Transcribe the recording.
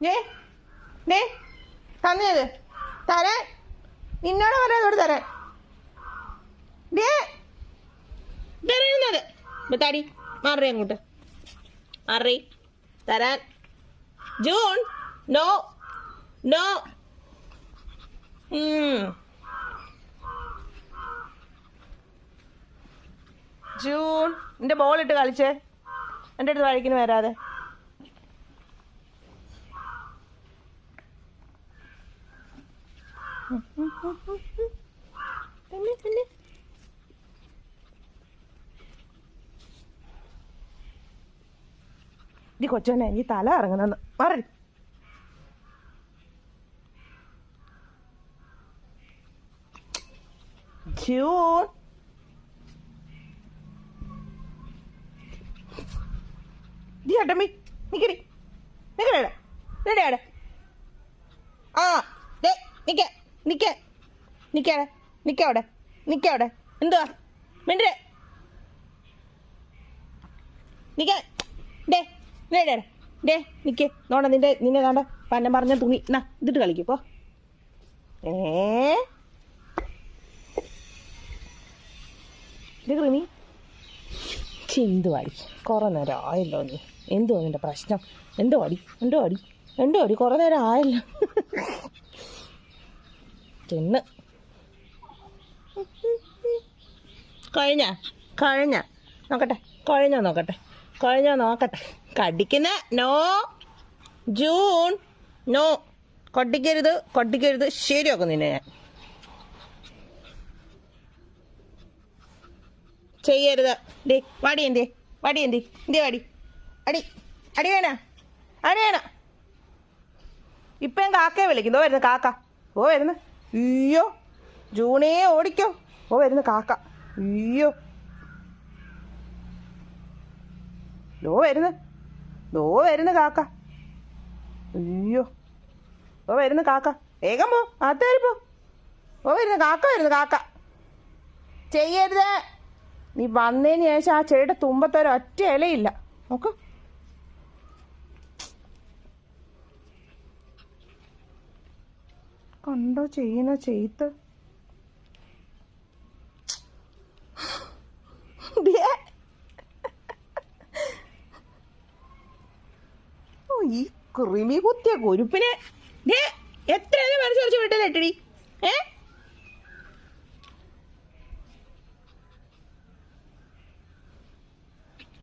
ഏ ഡേ തന്നത് തരാൻ നിന്നോട് പറയാതോട് തരാൻ ഡേ തരുന്നത് താടി മാറി അങ്ങോട്ട് മാറി തരാൻ ജൂൺ നോ നോ ജൂൺ എൻ്റെ ബോളിട്ട് കളിച്ചേ എൻ്റെ അടുത്ത് വഴിക്കിന് വരാതെ ഈ കൊച്ചനെ ഈ തല ഇറങ്ങുന്നെന്ന് മാറി ജൂൺ ചേട്ടമ്മി നിക്കടി നിക്കടേടെ നിടേടെ ആ ദേ നിക്ക നിക്ക നിക്കവിടെ നിക്കവിടെ നിക്കവിടെ എന്തുവാ മിണ്ടേ നിക്ക ഡേ ഡേ ഡേ നിക്ക് നോണ്ട നിന്നെ കാണ്ട പന്നം പറഞ്ഞ തുണി എന്നാ ഇതിട്ട് കളിക്കപ്പോ ഇത് ക്രിമി എന്തുവാടി കുറേ നേരം ആയല്ലോ നീ എന്തുവാ നിന്റെ പ്രശ്നം എന്തോ അടി കുറേ നേരം ആയല്ലോ ചെന്ന് കഴിഞ്ഞ നോക്കട്ടെ കടിക്കുന്ന നോ ജൂൺ നോ കൊട്ടിക്കരുത് ശരിയാക്കും നിന്നെ ഞാൻ ചെയ്യരുത് ഡേ വാടി എന്തേ വാടി അടി വേണ ഇപ്പം കാക്കയെ വിളിക്കുന്നോ വരുന്നു കാക്ക വരുന്നു അയ്യോ ജൂണേ ഓടിക്കോ വരുന്നു കാക്ക അയ്യോ വരുന്നു കാക്ക അയ്യോ വരുന്നു കാക്ക വേഗം പോ അതേരിപ്പോ വരുന്നു കാക്ക ചെയ്യരുത് നീ വന്നതിന് ശേഷം ആ ചെടിയുടെ തുമ്പത്തൊരൊറ്റ ഇലയില്ല നോക്ക് കണ്ടോ ചെയ്യുന്ന ചെയ്ത്ത് ഈ കൃമി കുത്തിയ കുരുപ്പിനെ എത്ര മനസ്സരിച്ച് വിട്ടതേട്ടടി